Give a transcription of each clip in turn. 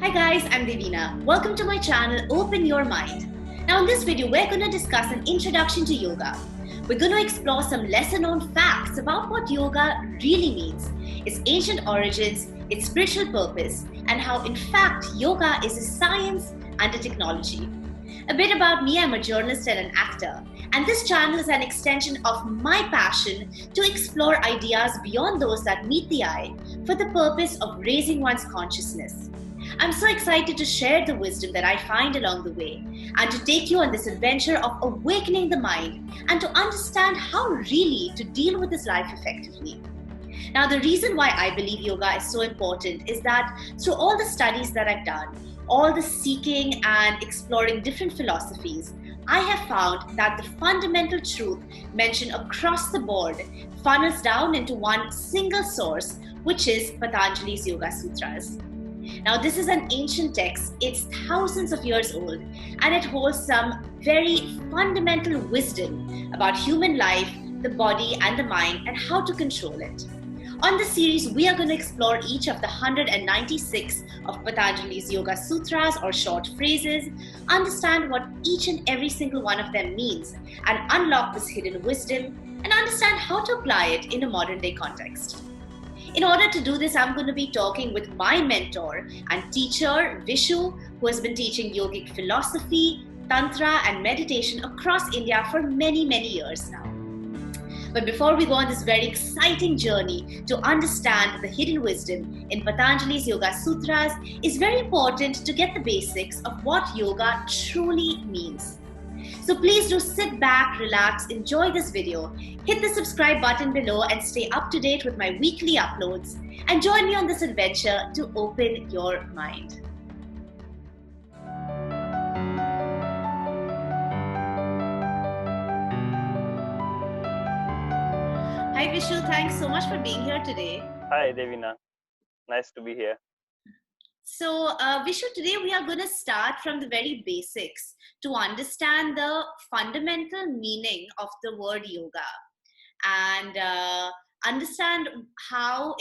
Hi guys, I'm Devina. Welcome to my channel, Open Your Mind. Now in this video, we're going to discuss an introduction to yoga. We're going to explore some lesser known facts about what yoga really means, its ancient origins, its spiritual purpose, and how in fact yoga is a science and a technology. A bit about me, I'm a journalist and an actor, and this channel is an extension of my passion to explore ideas beyond those that meet the eye for the purpose of raising one's consciousness. I'm so excited to share the wisdom that I find along the way and to take you on this adventure of awakening the mind and to understand how really to deal with this life effectively. Now, the reason why I believe yoga is so important is that through all the studies that I've done, all the seeking and exploring different philosophies, I have found that the fundamental truth mentioned across the board funnels down into one single source, which is Patanjali's Yoga Sutras. Now, this is an ancient text, it's thousands of years old, and it holds some very fundamental wisdom about human life, the body, and the mind, and how to control it. On this series, we are going to explore each of the 196 of Patanjali's Yoga Sutras or short phrases, understand what each and every single one of them means, and unlock this hidden wisdom, and understand how to apply it in a modern day context. In order to do this, I'm going to be talking with my mentor and teacher, Vishu, who has been teaching yogic philosophy, Tantra, and meditation across India for many, many years now. But before we go on this very exciting journey to understand the hidden wisdom in Patanjali's Yoga Sutras, it's very important to get the basics of what yoga truly means. So please do sit back, relax, enjoy this video, hit the subscribe button below and stay up to date with my weekly uploads, and join me on this adventure to open your mind. Hi Vishu, thanks so much for being here today. Hi Devina, nice to be here. So Vishu, today we are going to start from the very basics to understand the fundamental meaning of the word yoga and understand how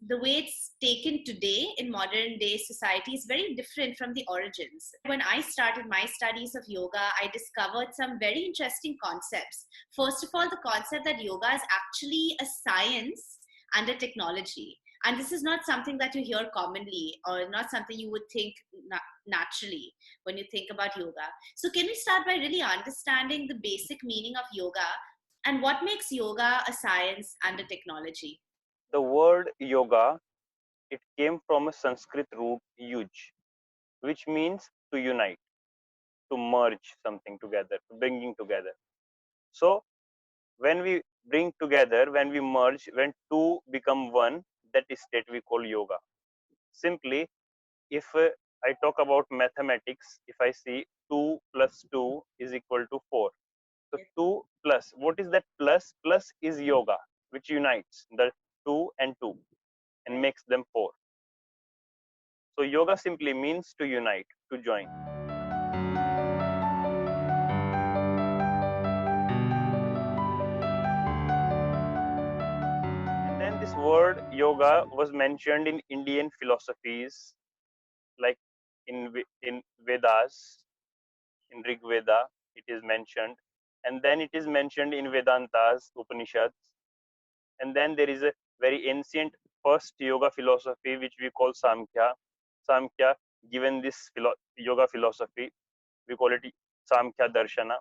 the way it's taken today in modern day society is very different from the origins. When I started my studies of yoga, I discovered some very interesting concepts. First of all, the concept that yoga is actually a science and a technology. And this is not something that you hear commonly or not something you would think naturally when you think about yoga. So can we start by really understanding the basic meaning of yoga and what makes yoga a science and a technology? The word yoga, it came from a Sanskrit root yuj, which means to unite, to merge something together, to bringing together. So when we bring together, when we merge, when two become one, that is state we call yoga. Simply, if I talk about mathematics, if I see 2 plus 2 is equal to 4. So 2 plus, what is that plus? Plus is yoga, which unites the 2 and 2 and makes them 4. So yoga simply means to unite, to join. And then this word yoga was mentioned in Indian philosophies, like in Vedas, in Rig Veda, it is mentioned. And then it is mentioned in Vedantas, Upanishads. And then there is a very ancient first yoga philosophy which we call Samkhya. Samkhya, given this yoga philosophy, we call it Samkhya Darshana,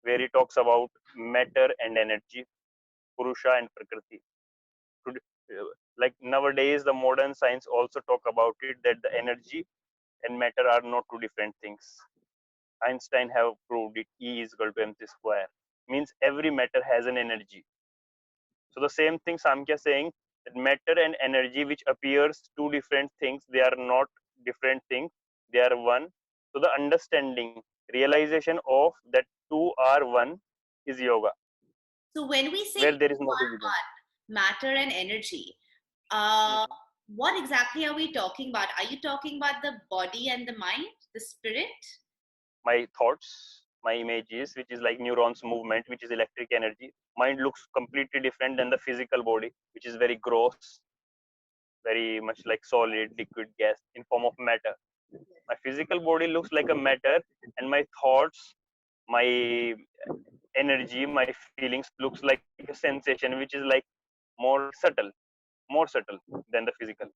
where it talks about matter and energy, Purusha and Prakriti. Like nowadays, the modern science also talk about it, that the energy and matter are not two different things. Einstein have proved it, E is equal to mc square. Means every matter has an energy. So the same thing Samkhya saying that matter and energy, which appears two different things, they are not different things, they are one. So the understanding, realization of that two are one is yoga. So when we say where there is no division. Matter and energy, what exactly are we talking about? Are you talking about the body and the mind, the spirit? My thoughts, my images, which is like neurons movement, which is electric energy. Mind looks completely different than the physical body, which is very gross. very much like solid, liquid, gas in form of matter. My physical body looks like a matter, and my thoughts, my energy, my feelings looks like a sensation, which is like more subtle than the physical.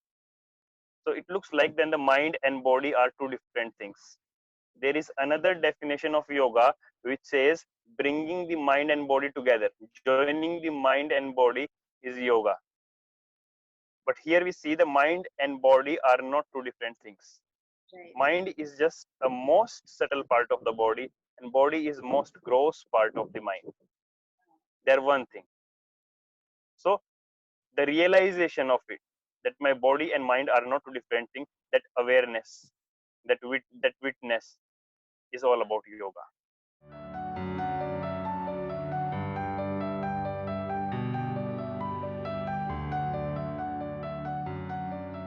So it looks like then the mind and body are two different things. There is another definition of yoga which says bringing the mind and body together, joining the mind and body is yoga. But here we see the mind and body are not two different things. Right. Mind is just a most subtle part of the body, and body is most gross part of the mind. They're one thing. So the realization of it, that my body and mind are not two different things, that awareness, that witness is all about yoga.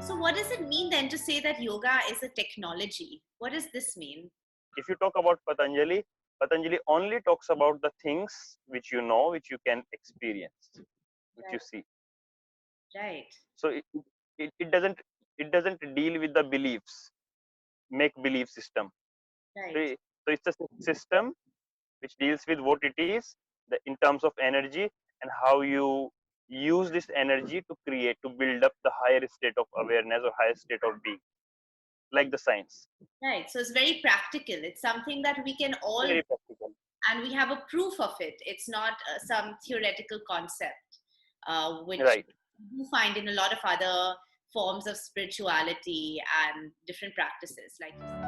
So, what does it mean then to say that yoga is a technology? What does this mean? If you talk about Patanjali only talks about the things which you know, which you can experience, which you see. Right. So it doesn't deal with the beliefs, make belief system. Right. So it's a system which deals with what it is, in terms of energy, and how you use this energy to create, to build up the higher state of awareness or higher state of being, like the science. Right. So, it's very practical. It's something that we can all, Very practical. and we have a proof of it. It's not some theoretical concept, which Right. you find in a lot of other forms of spirituality and different practices, like you said.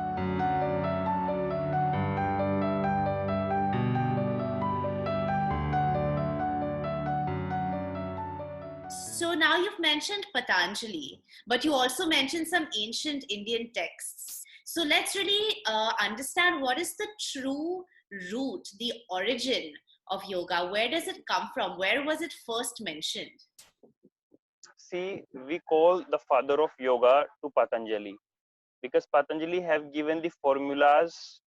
So now you've mentioned Patanjali, but you also mentioned some ancient Indian texts. So let's really understand what is the true root, the origin of yoga. Where does it come from? Where was it first mentioned? See, we call the father of yoga to Patanjali, because Patanjali have given the formulas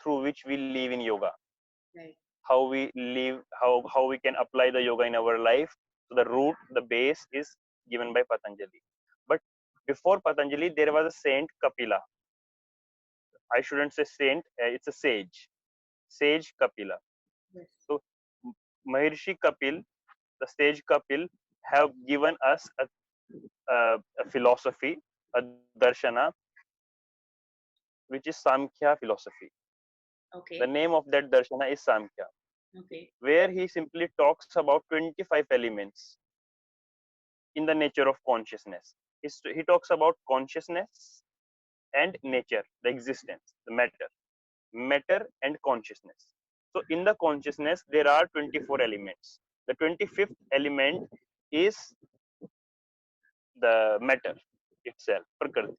through which we live in yoga. Right. How we live, how we can apply the yoga in our life. So the root, the base is given by Patanjali. But before Patanjali, there was a saint Kapila. I shouldn't say saint, it's a sage Kapila. Yes. So Maharishi Kapil, the sage Kapil, have given us a philosophy, a darshana, which is Samkhya philosophy. Okay. The name of that darshana is Samkhya, Okay. where he simply talks about 25 elements in the nature of consciousness. He talks about consciousness and nature, the existence, the matter and consciousness. So in the consciousness, there are 24 elements. The 25th element is the matter itself, Prakriti.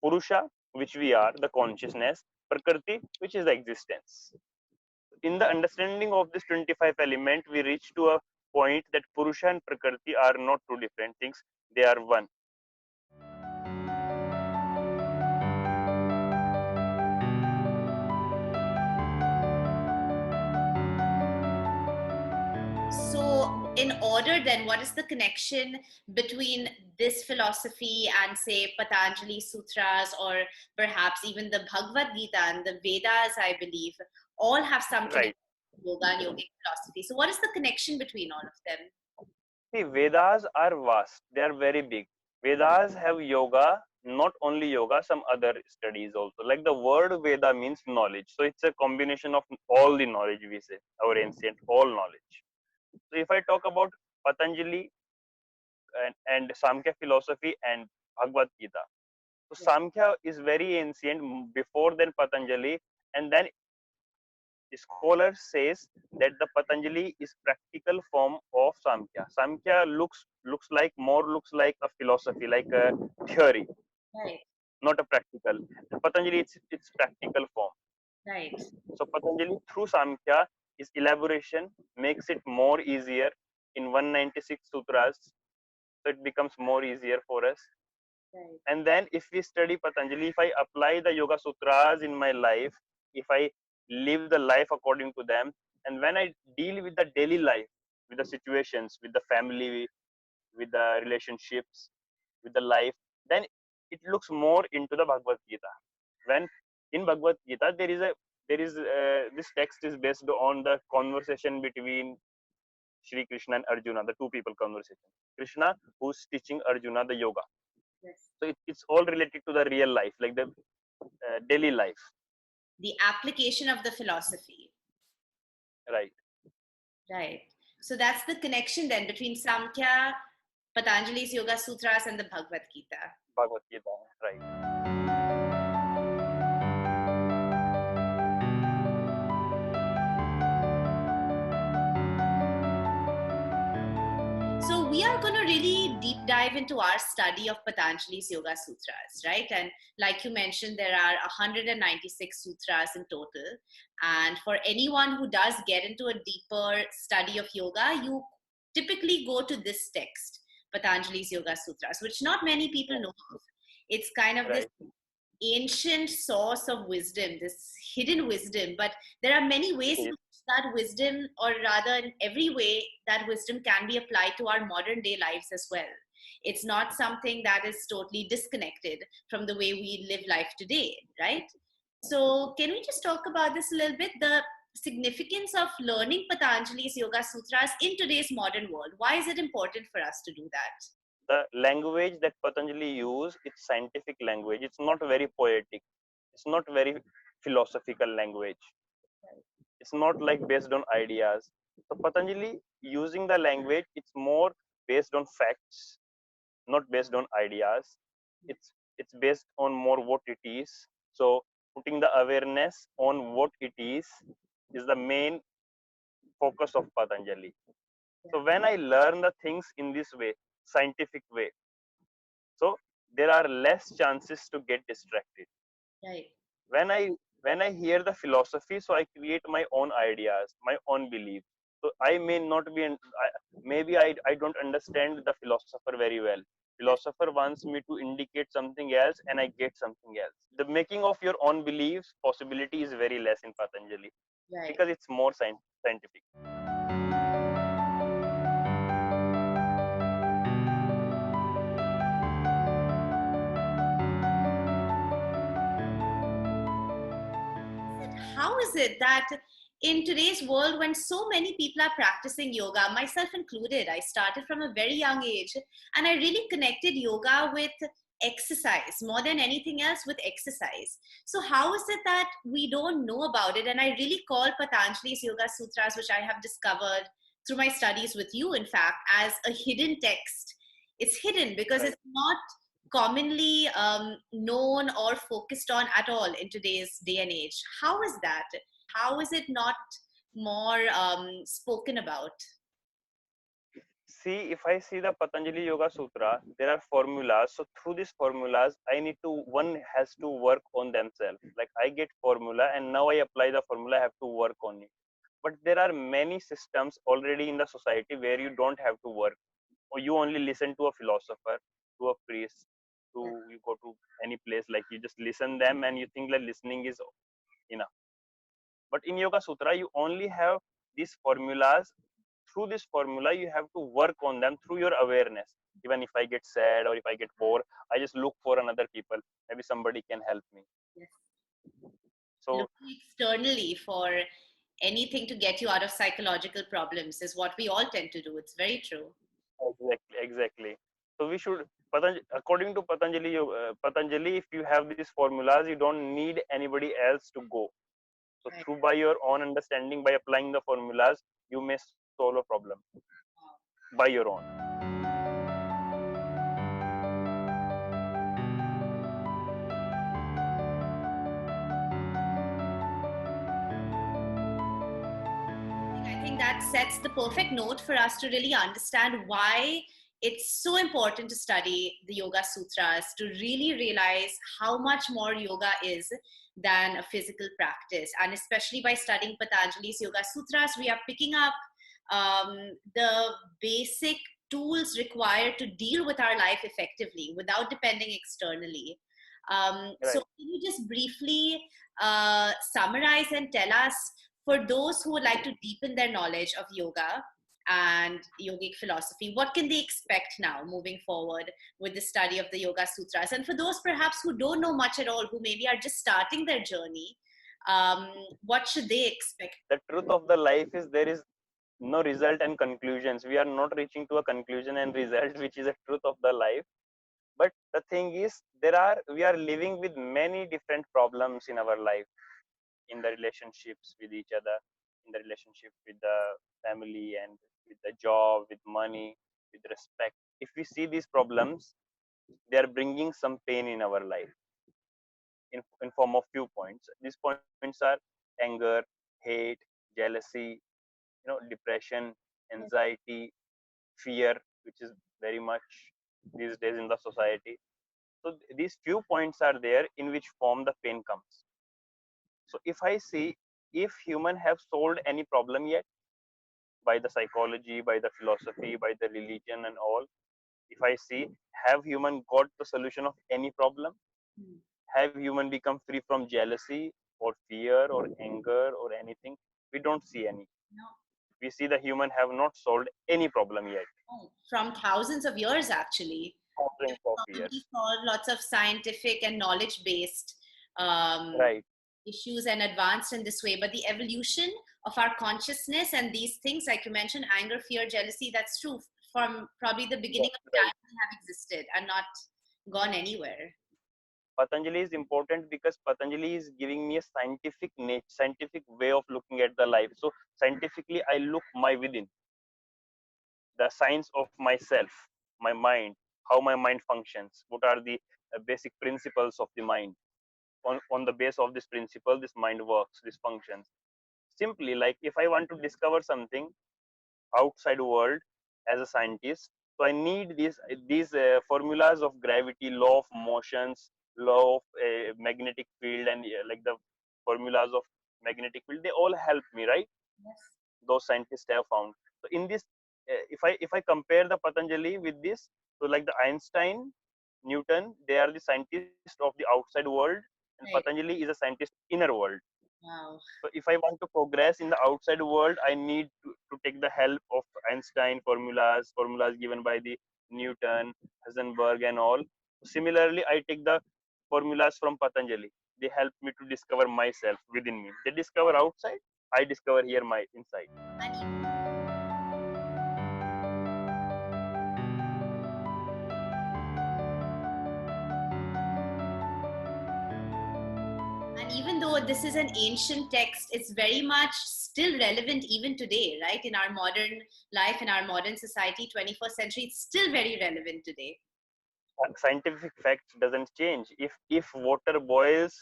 Purusha, which we are, the consciousness, Prakriti, which is the existence. In the understanding of this 25 element, we reach to a point that Purusha and Prakriti are not two different things, they are one. So, in order, then, what is the connection between this philosophy and, say, Patanjali Sutras, or perhaps even the Bhagavad Gita and the Vedas, I believe, all have some connection Right. to yoga and yogic philosophy. So, what is the connection between all of them? See, Vedas are vast, they are very big. Vedas have yoga, not only yoga, some other studies also. Like the word Veda means knowledge. So it's a combination of all the knowledge, we say, our ancient, all knowledge. So if I talk about Patanjali and Samkhya philosophy and Bhagavad Gita. So Samkhya is very ancient, before than Patanjali, and then scholar says that the Patanjali is practical form of Samkhya. Samkhya looks like a philosophy, like a theory, Right, not a practical. Patanjali, it's practical form. right, So Patanjali through Samkhya is elaboration, makes it more easier in 196 sutras, so it becomes more easier for us. right, And then if we study Patanjali, if I apply the Yoga Sutras in my life, if I live the life according to them, and when I deal with the daily life, with the situations, with the family, with the relationships, with the life, then it looks more into the Bhagavad Gita. When in Bhagavad Gita this text is based on the conversation between Shri Krishna and Arjuna, the two people conversation. Krishna who's teaching Arjuna the yoga. Yes. So it's all related to the real life, like the daily life. The application of the philosophy. Right. Right. So that's the connection then between Samkhya, Patanjali's Yoga Sutras, and the Bhagavad Gita. Bhagavad Gita, right. So we are going to really deep dive into our study of Patanjali's Yoga Sutras, right? And like you mentioned, there are 196 sutras in total. And for anyone who does get into a deeper study of yoga, you typically go to this text, Patanjali's Yoga Sutras, which not many people know of. It's kind of this ancient source of wisdom, this hidden wisdom, but there are many ways in which that wisdom, or rather in every way, that wisdom can be applied to our modern day lives as well. It's not something that is totally disconnected from the way we live life today, right? So can we just talk about this a little bit, the significance of learning Patanjali's Yoga Sutras in today's modern world? Why is it important for us to do that? The language that Patanjali use, it's scientific language. It's not very poetic. It's not very philosophical language. It's not like based on ideas. So Patanjali using the language, it's more based on facts, not based on ideas. It's based on more what it is. So putting the awareness on what it is the main focus of Patanjali. So when I learn the things in this way, scientific way, so there are less chances to get distracted. Right. When I hear the philosophy, so I create my own ideas, my own beliefs. So I may not be maybe I don't understand the philosopher very well. Philosopher wants me to indicate something else and I get something else. The making of your own beliefs possibility is very less in Patanjali, Right. because it's more scientific. How is it that in today's world, when so many people are practicing yoga, myself included, I started from a very young age, and I really connected yoga with exercise more than anything else, with exercise. So how is it that we don't know about it? And I really call Patanjali's Yoga Sutras, which I have discovered through my studies with you, in fact, as a hidden text. It's hidden because Right. it's not commonly known or focused on at all in today's day and age. How is that? How is it not more spoken about? See, if I see the Patanjali Yoga Sutra, there are formulas. So through these formulas, one has to work on themselves. Like I get formula and now I apply the formula, I have to work on it. But there are many systems already in the society where you don't have to work, or you only listen to a philosopher, to a priest, you go to any place, like you just listen them and you think that listening is enough. But in Yoga Sutra, you only have these formulas. Through this formula, you have to work on them through your awareness. Even if I get sad or if I get bored, I just look for another people. Maybe somebody can help me. Yes. So Looking externally for anything to get you out of psychological problems is what we all tend to do. It's very true. exactly. So we should, according to Patanjali, if you have these formulas, you don't need anybody else to go. So Right. through by your own understanding, by applying the formulas, you may solve a problem by your own. I think that sets the perfect note for us to really understand why it's so important to study the Yoga Sutras, to really realize how much more yoga is than a physical practice. And especially by studying Patanjali's Yoga Sutras, we are picking up the basic tools required to deal with our life effectively without depending externally. So Right. can you just briefly summarize and tell us, for those who would like to deepen their knowledge of yoga, and yogic philosophy. What can they expect now moving forward with the study of the Yoga Sutras? And for those perhaps who don't know much at all, who maybe are just starting their journey, what should they expect? The truth of the life is there is no result and conclusions. We are not reaching to a conclusion and result, which is a truth of the life. But the thing is, we are living with many different problems in our life, in the relationships with each other, in the relationship with the family, and with the job, with money, with respect. If we see these problems, they are bringing some pain in our life in form of few points. These points are anger, hate, jealousy, depression, anxiety, fear, which is very much these days in the society. So these few points are there in which form the pain comes. So if I see, if human have solved any problem yet, by the psychology, by the philosophy, by the religion and all, if I see, have human got the solution of any problem? Have human become free from jealousy or fear or anger or anything? We don't see any. No. We see the human have not solved any problem yet. From thousands of years, actually. Thousands of years. Solved lots of scientific and knowledge-based Right. issues and advanced in this way. But the evolution of our consciousness and these things, like you mentioned, anger, fear, jealousy, that's true from probably the beginning of time, have existed and not gone anywhere. Patanjali is important because Patanjali is giving me a scientific way of looking at the life. So scientifically, I look my within, the science of myself, my mind, how my mind functions, what are the basic principles of the mind. On the base of this principle, this mind works, this functions. Simply, like if I want to discover something outside world as a scientist, so I need these formulas of gravity, law of motions, law of magnetic field, and like the formulas of magnetic field, they all help me, right? Yes. Those scientists have found. So in this, if I compare the Patanjali with this, so like the Einstein, Newton, they are the scientists of the outside world, and Right. Patanjali is a scientist inner world. Wow. So if I want to progress in the outside world, I need to take the help of Einstein formulas given by the Newton, Heisenberg and all. Similarly, I take the formulas from Patanjali. They help me to discover myself within me. They discover outside, I discover here my inside. And even though this is an ancient text, it's very much still relevant even today, right? In our modern life, in our modern society, 21st century, it's still very relevant today. Scientific facts doesn't change. If water boils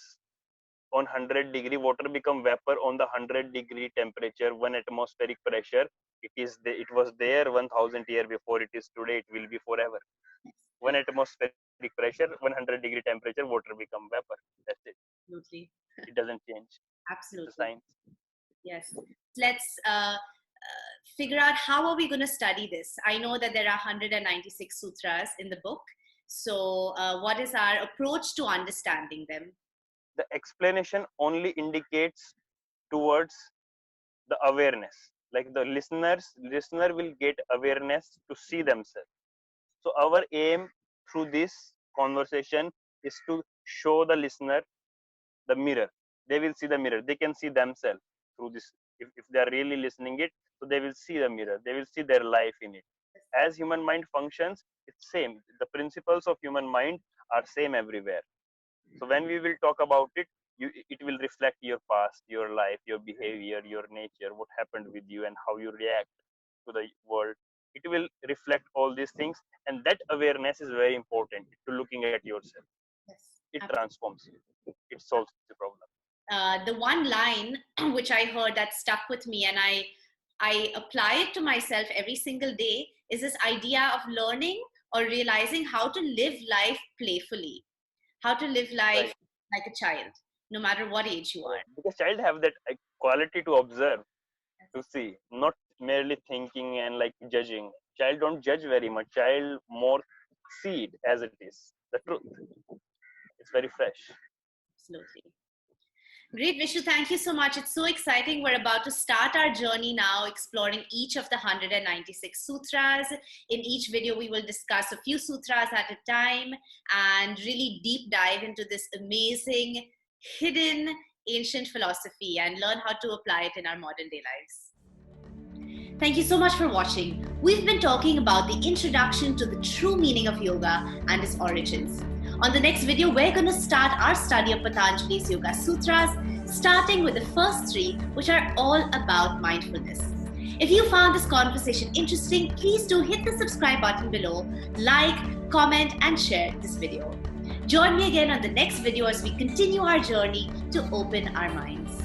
on 100-degree, water become vapor on the 100-degree temperature, 1 atmospheric pressure. It was there 1000 years before, it is today, it will be forever. 1 atmospheric pressure, 100-degree temperature, water become vapor. That's it. Absolutely. It doesn't change. Absolutely. It's a science. Yes. Let's figure out how are we going to study this. I know that there are 196 sutras in the book. So what is our approach to understanding them? The explanation only indicates towards the awareness. Like the listener will get awareness to see themselves. So our aim through this conversation is to show the listener the mirror. They will see the mirror. They can see themselves through this. If they are really listening it, so they will see the mirror. They will see their life in it. As human mind functions, it's same. The principles of human mind are same everywhere. So when we will talk about it, it will reflect your past, your life, your behavior, your nature, what happened with you, and how you react to the world. It will reflect all these things, and that awareness is very important to looking at yourself. Yes. It transforms you. It solves the problem. The one line which I heard that stuck with me, and I apply it to myself every single day, is this idea of learning or realizing how to live life playfully, how to live life like a child, no matter what age you are. Because child have that quality to observe, to see, not merely thinking and like judging. Child don't judge very much. Child more see it as it is, the truth. It's very fresh. Absolutely. Great, Vishu. Thank you so much. It's so exciting. We're about to start our journey now, exploring each of the 196 sutras. In each video, we will discuss a few sutras at a time and really deep dive into this amazing, hidden, ancient philosophy and learn how to apply it in our modern day lives. Thank you so much for watching. We've been talking about the introduction to the true meaning of yoga and its origins. On the next video, we're going to start our study of Patanjali's Yoga Sutras, starting with the first three, which are all about mindfulness. If you found this conversation interesting, please do hit the subscribe button below, like, comment, and share this video. Join me again on the next video as we continue our journey to open our minds.